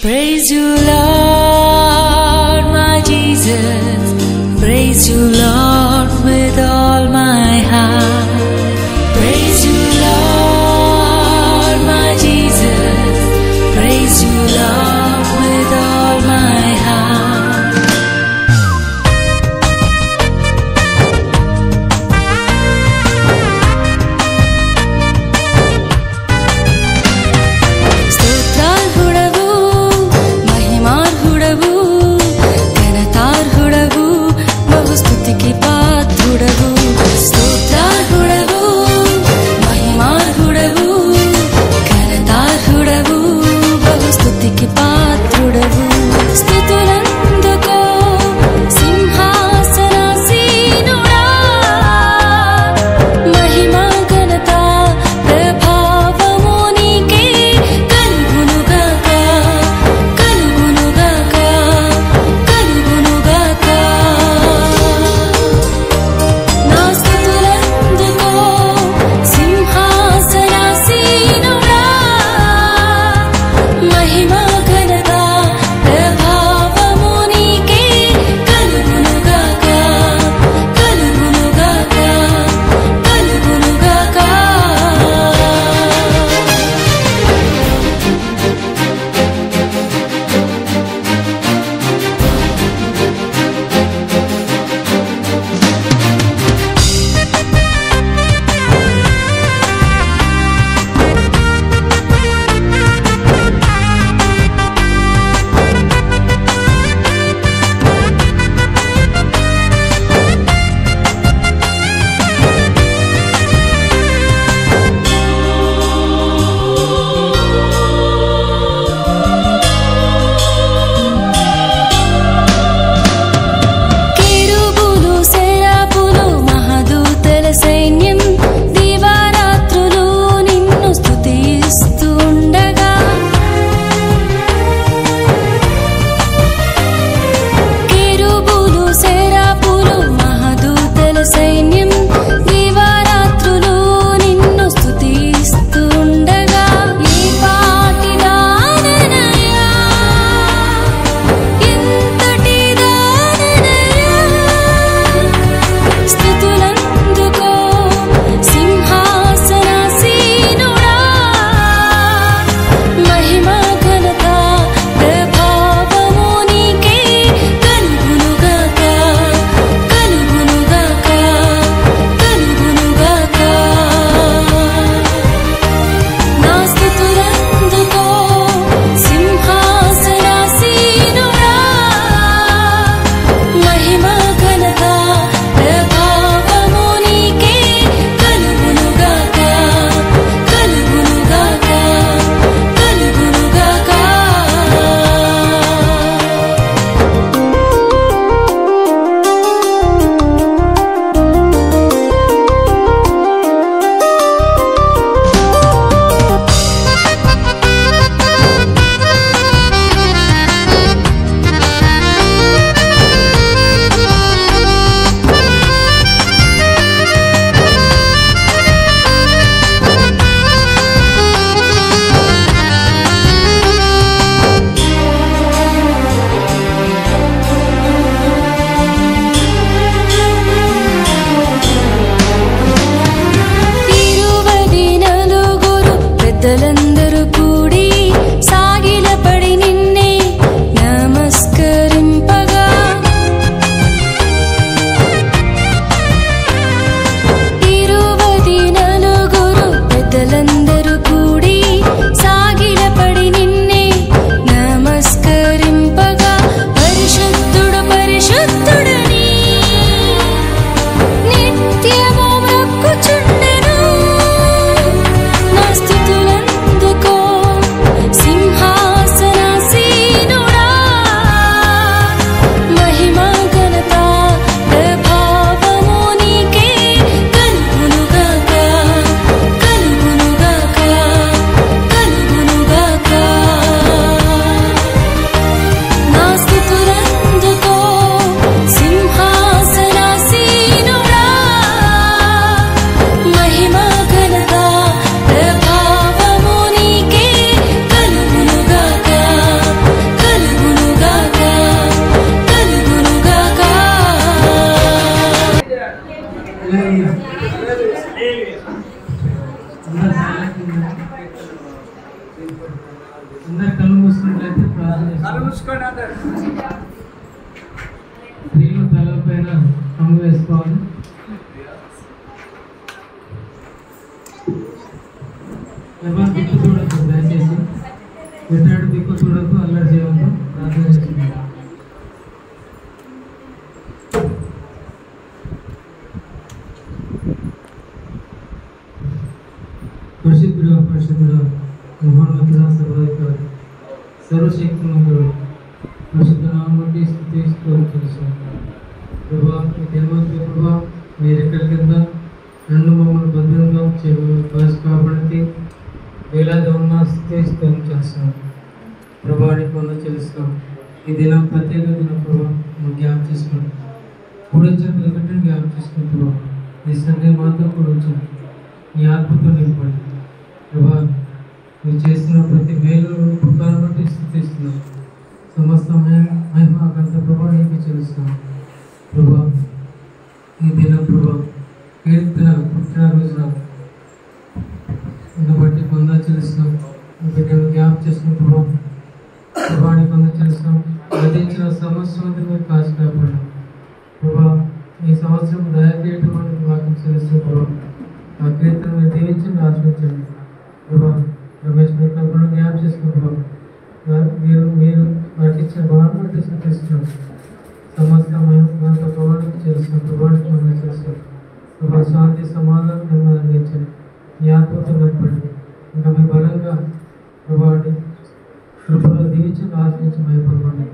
Praise you, Lord, my Jesus. Praise you, Lord, with all my heart. Praise you, Lord, my Jesus. Praise you, Lord, with all my heart. స్తోత్రార్హుడవు, మహిమార్హుడవు, ఘనతార్హుడవు, బహుస్తుతికి పాత్రుడవు. అందరు కళ్ళు మూసుకున్నట్లయితే ప్రార్థన స్త్రీలు తల పైన కమ్ము వేసుకోవాలి. ఎవరు దిక్కు చూడద్దు, దయచేసి ఎటు దిక్కు చూడద్దు, అల్లరి చేయవద్దు. ప్రార్థన చేస్తున్నాం. పరిశుద్ధుడు మహోన్నతుడ సర్వాధికారి సర్వశక్తిమంతుడు పరిశుద్ధ నామముకి స్తుతిస్తూ తెలుసు ప్రభా. మీ దేవానికి ప్రభా మీ రెక్కల కింద నన్ను మమ్మల్ని భద్రంగా కాపాడితే వేలాది ఉన్న స్తుతిస్తూ చేస్తాం ప్రభా. నీకు వందనాలు చెల్లిస్తాం. ఈ దినం ప్రత్యేక దినం ప్రభా నువ్వు జ్ఞాపకం చేసుకుని కూడా వచ్చిన ప్రతి జ్ఞాపకం చేసుకుని ప్రభా నీ సండే మాతో కూడా వచ్చాను. నీ ఆత్మతో నింపండి ప్రభా. నువ్వు చేస్తున్న ప్రతి మేలు ఉపకారం బట్టి స్తుతిస్తున్నాం. సమస్త మహిమ గంట ప్రభా నీకు చెల్లిస్తున్నాం ప్రభా. ఈ దినం ప్రభా కీర్తన పుట్టినరోజున బట్టి వందనాలు చెల్లిస్తున్నాం. బిడ్డను జ్ఞాపకం చేసుకున్న ప్రభా ప్రభా నీకు వందనాలు చెల్లిస్తున్నాం. గతించిన సంవత్సరం మీరు కాచి కాపాడు ప్రభా. ఈ సంవత్సరం దయచేయటం మనకు వాక్యం చెల్లిస్తున్నాం ప్రభా. ఆ కీర్తన మీరు దీవించండి, ఆశ్రయించండి ప్రభా. రమేష్ మీ కల్పన జ్ఞాపకం చేసుకున్న ప్రభా. మీరు వారికి ఇచ్చిన భావన బట్టి స్థితిస్తున్నాం. సమస్త మహిమంత ప్రభావానికి చేస్తున్నాం. ప్రభావానికి మనం చేస్తాం ప్రభా. శాంతి సమాధానం మిమ్మల్ని అందించండి. ఈ ఆత్మతో నడపండి. ఇంకా మీ బలంగా ప్రభావాన్ని కృపలో దీవించండి, ఆశ్రయించి భయపడకండి.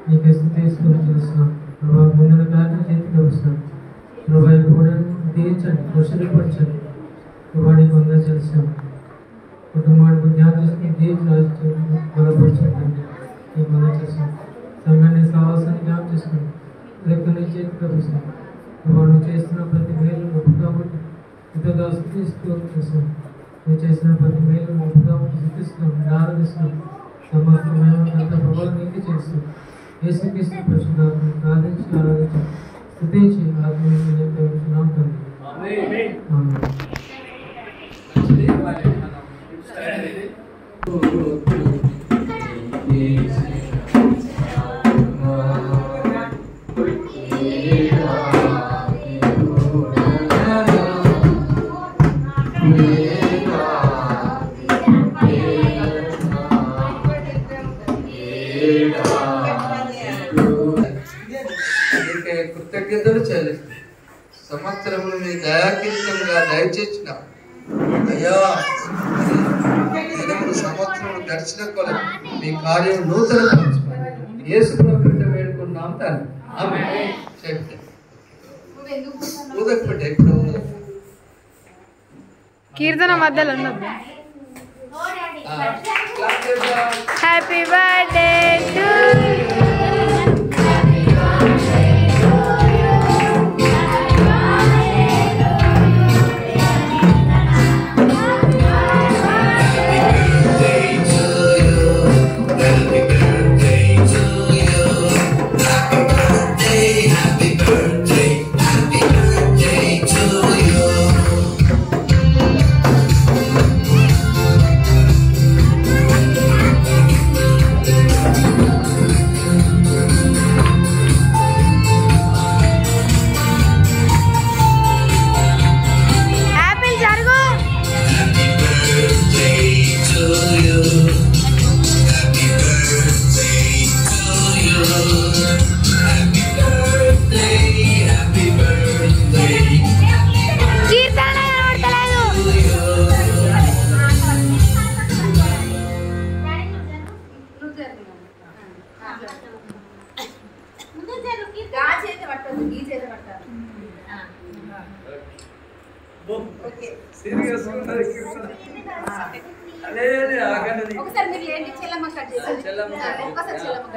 నీకు తీసుకుని చేస్తున్నాం ప్రభావ. ముందున కార్యం చేతికి వస్తున్నాం ప్రభా. ఈ కూడా దీవించండి, వర్షపరచండి ప్రభా. నీకు వందనాలు చేస్తున్నాం. కుటుంబానికి జ్ఞాపకం చేసుకుని దీవించి రాజు బలపరచండి. నీకు వందనాలు చేస్తున్నాం. సమయాన్ని సాహసాన్ని జ్ఞాపకం చేసుకోండి. లెక్కని చేతికి వస్తున్నాం ప్రభా. నువ్వు చేస్తున్న ప్రతి మేలు గొప్ప కాబట్టి ఇతరుగా స్థితిస్తూ చేస్తున్నాం. నువ్వు చేసిన ప్రతి మేలు గొప్ప కాబట్టి స్థితిస్తున్నాం, ఆరాధిస్తున్నాం. సమస్త మేమంత ప్రభావం నీకు చేస్తాం. యేసుక్రీస్తు పరిశుద్ధాత్మ ప్రార్థించి ఆరాధించి స్తుతించి ఆత్మీయున్నాం తండ్రి. ఆమేన్. కృతజ్ఞతలు చెల్లిస్తాం. సంవత్సరములు మీ దయాకీర్తంగా దయచేసిన అయ్యా సంవత్సరం గడిచిన కొల మీ కార్యం నూతన యేసు ప్రభువుని వేడుకున్నాం తండ్రి. ఆమేన్. చెప్తే ఊదకపోతే ఇప్పుడు కీర్తన మధ్యలో ఉన్నది. హ్యాపీ బర్త్డే టు ఒకసారి మీరు ఏంటి చెల్లమ్మ కట్ చేసి ఒక్కసారి చెల్లమ్మ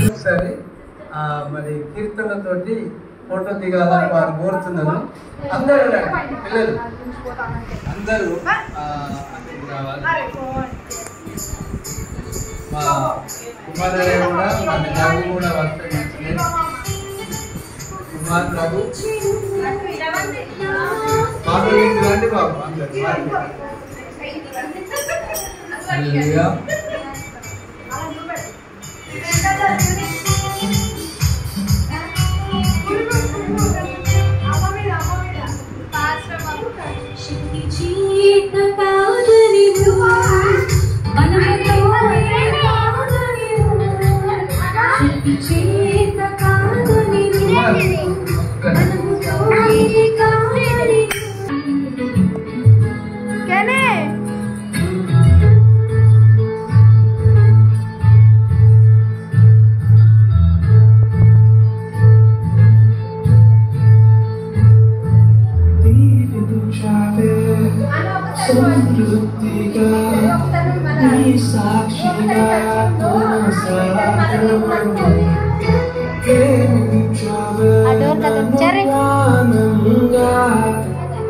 ఒకసారి మరి కీర్తనతోటి ఫోటో దిగాలని వారు కోరుతున్నాను. అందరూ పిల్లలు అందరూ రావాలి. మా కుమారుడే కూడా మన బాబు కూడా వస్తాయి. కుమార్ బాబు బాబు రండి బాబు అందరు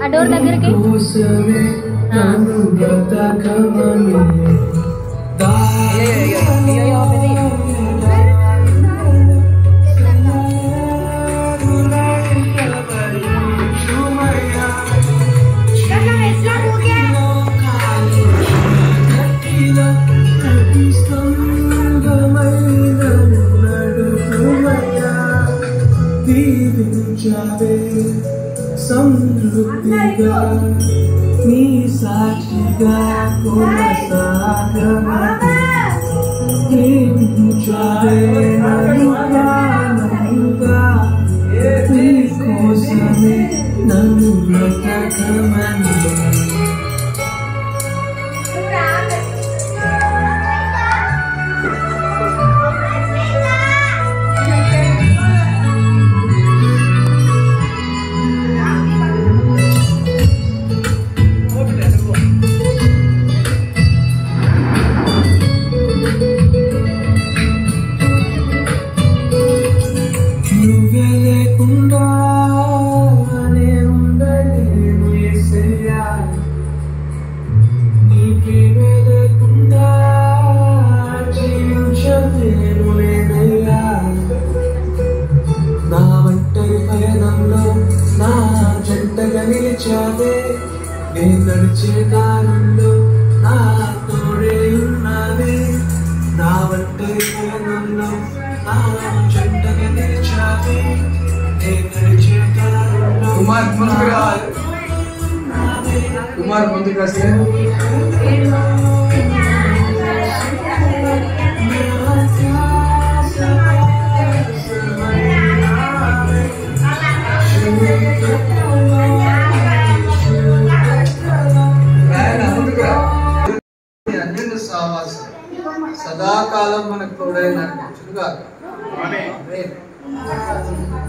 అడోర్ దగ్గరికి సమృద్ధిగా నీ సాక్షిగా కొనసాగమని ప్రేమించావే నన్ను ప్రాణంగా నీ కోసమే నన్ను బ్రతకమని నడిచే దారుల్లో నా తోడే ఉన్నది నా ఒంటరి పయనంలో నా జంటగా నిలిచావే నడిచే దారుల్లో కుమార్ ముందుకు రావాలి. కుమార్ ముందుకు వస్తే సదాకాలం మనకు తోడైన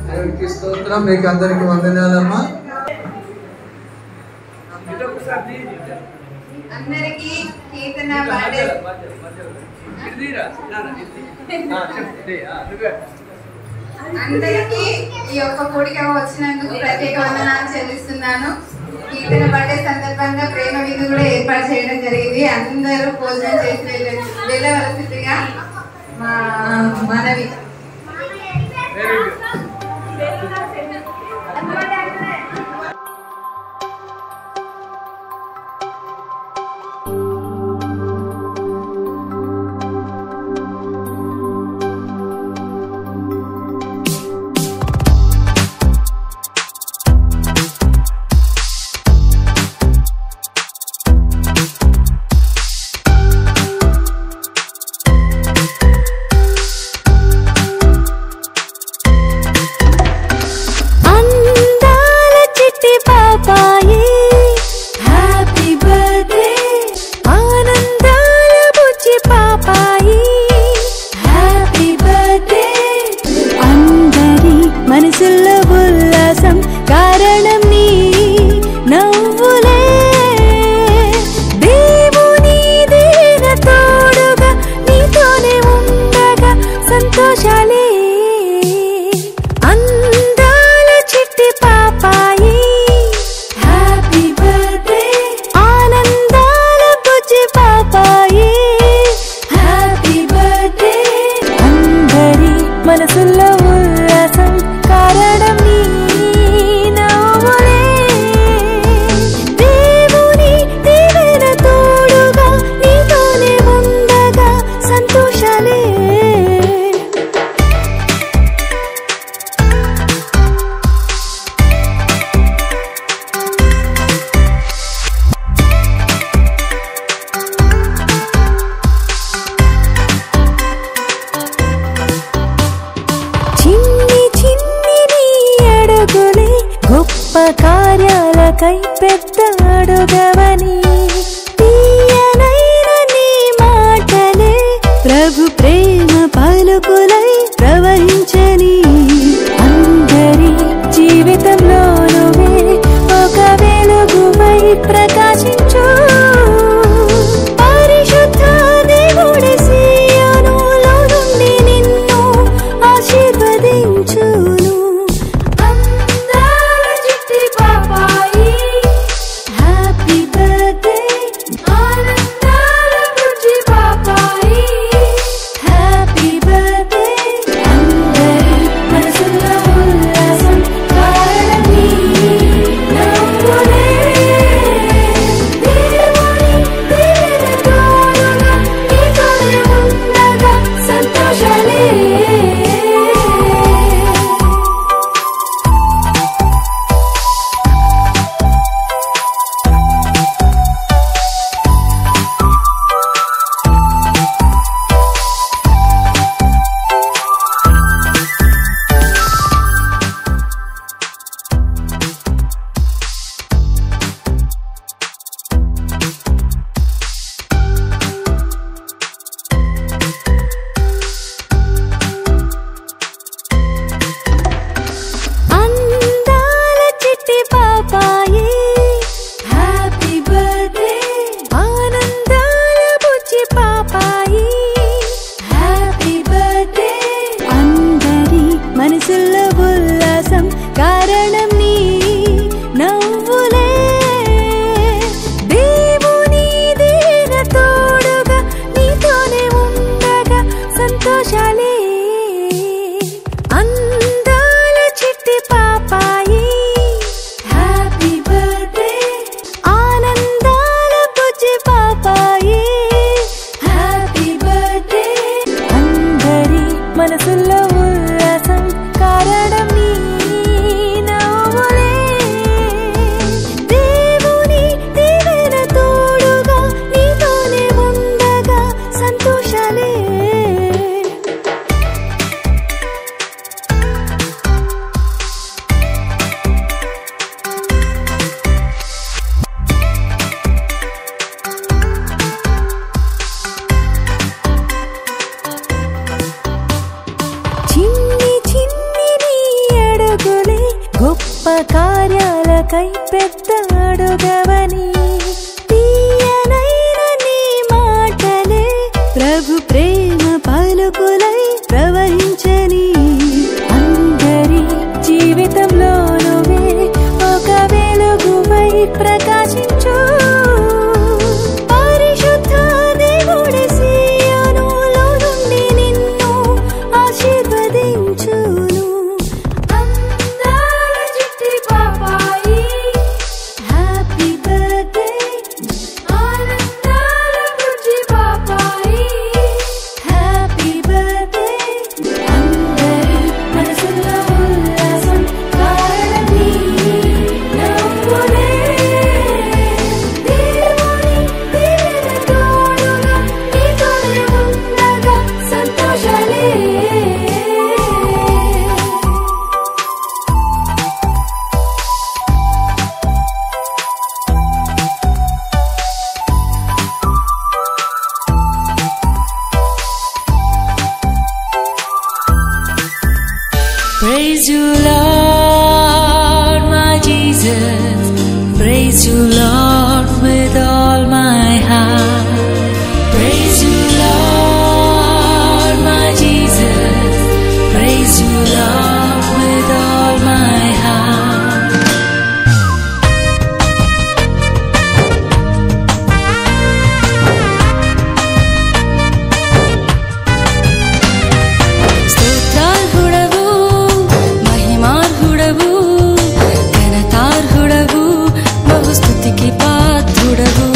దేవుడికి స్తోత్రం. మీకు అందరికి వందనాలమ్మా. అందరికి కీర్తన బర్త్డే అందరికీ ఈ యొక్క కూడిక వచ్చినందుకు ప్రత్యేక వందనాలు చెల్లిస్తున్నాను. కీర్తన బర్త్డే సందర్భంగా ప్రేమ విందు కూడా ఏర్పాటు చేయడం జరిగింది. అందరూ భోజనం చేసి వెళ్ళవలసిందిగా మా మనవి. కార్యాలకై పెద్ద అడుగవని తీయనైన నీ మాటలే ప్రభు ప్రేమ పలుకులై ప్రవహించని అందరి జీవితంలో నువ్వే ఒక వెలుగువై ప్రకాశించు. పరిశుద్ధ దేవుడి సీయోనులో నుండి నిన్ను ఆశీర్వదించును. కార్యాలకై పెద్ద అడుగవని తీయనైన నీ మాటలే ప్రభు ప్రేమ పలుకులై ప్రవహించని Jesus, praise you, Lord, with all my heart. Praise you, Lord, my Jesus, praise you, Lord, with all my heart. స్తోత్రార్హుడవు, మహిమార్హుడవు, ఘనతార్హుడవు, బహుస్తుతికి పాత్రుడవు.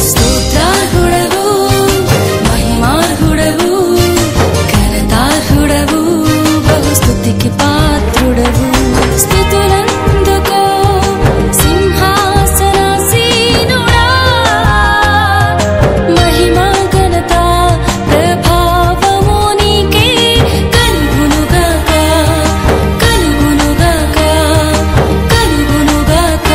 స్తోత్రార్హుడవు, మహిమార్హుడవు, ఘనతార్హుడవు, బహుస్తుతికి పాత్రుడవు. స్తుతులందుకో సింహాసనాసీనుడా, మహిమా ఘనత ప్రభావము నీకే కలుగునుగాక, కలుగునుగాక, కలుగునుగాక.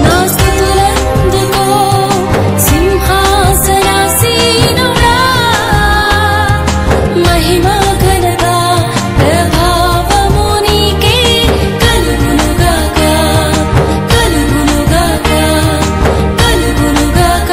నా స్తుతులందుకో సింహాసనాసీనుడా, మహిమా ఘనత ప్రభావము నీకే కలుగునుగాక, కలుగునుగాక, కలుగునుగాక.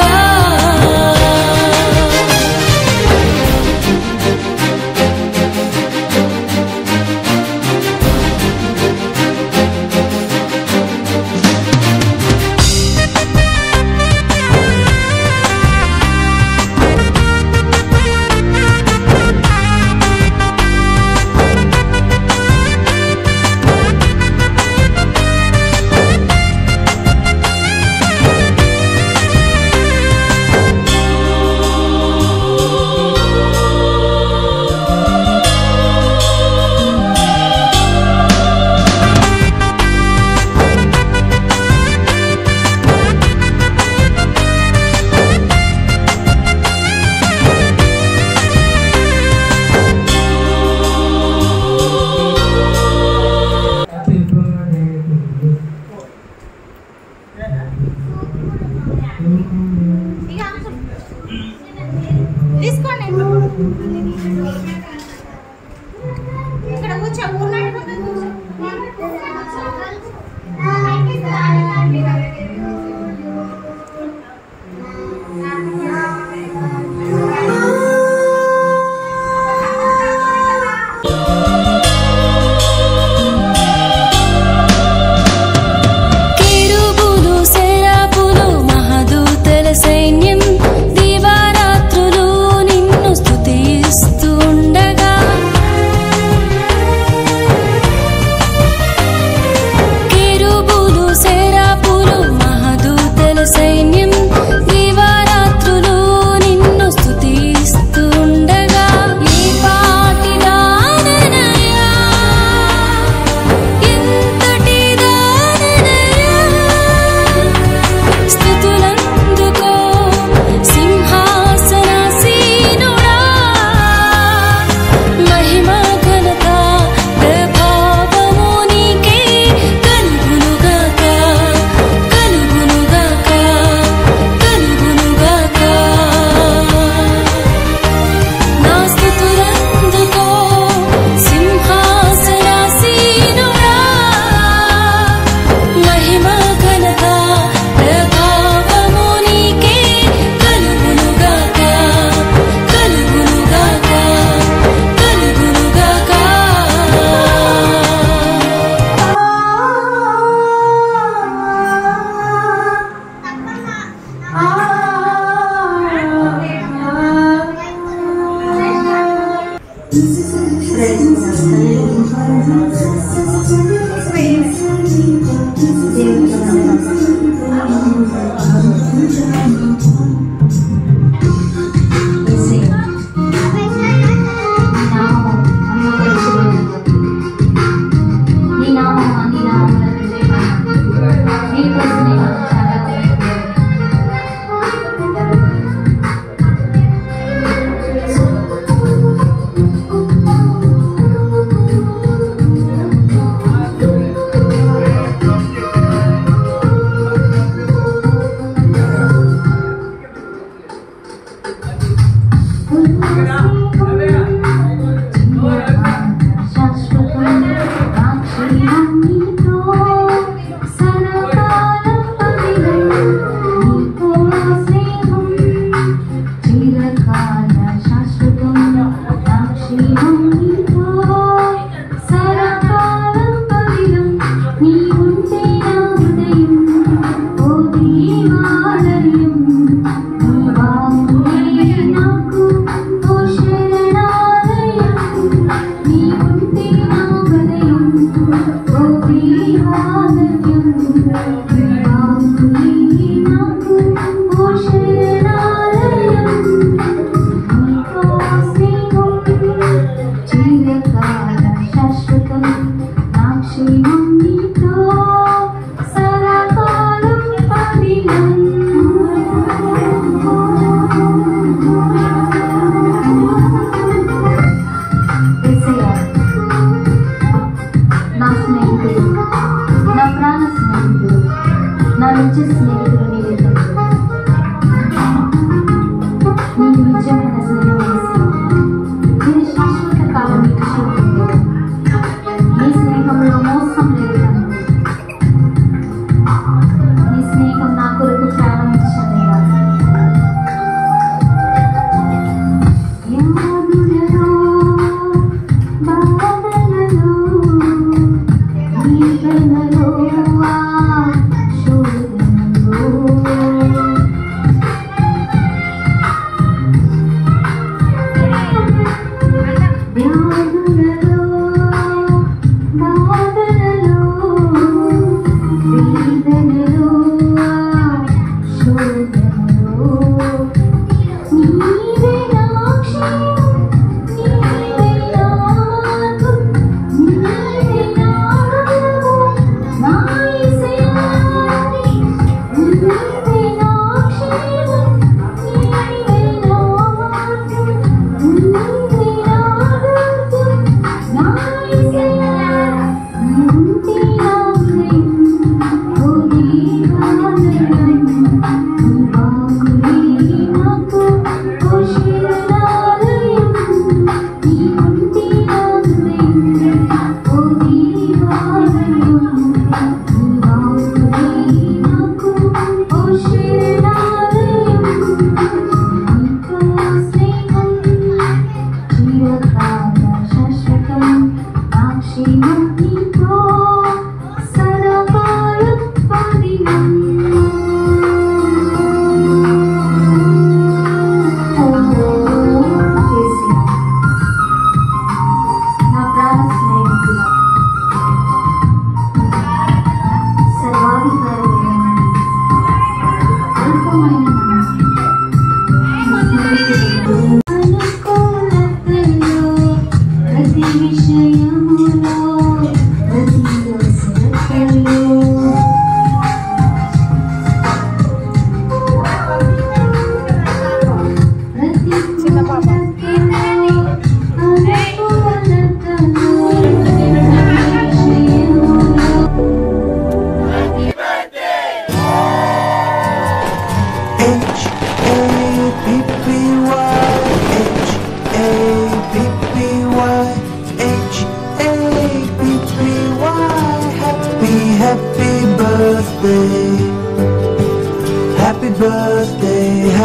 తీసుకోండి ఇక్కడ కూర్చో కెరూబులు, సెరాపులు, మహదూతల సైన్యం దివారాత్రులు నిన్ను స్తుతిస్తూ ఉండగా, కెరూబులు, సెరాపులు, మహదూతల సైన్యం దివారాత్రులు నిన్ను స్తుతిస్తూ ఉండగా, ఈ పాటి దాననయా, ఎంతటి దాననయా. స్తుతులందుకో సింహాసనాసీనుడా, మహిమా ఘనత ప్రభావము నీకే కలుగునుగాక, కలుగునుగాక, కలుగునుగాక. నా స్తుతులందుకో సింహాసనాసీనుడా, మహిమా ఘనత ప్రభావము నీకే కలుగునుగాక, కలుగునుగాక, కలుగునుగాక. నీ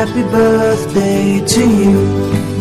Happy birthday to you.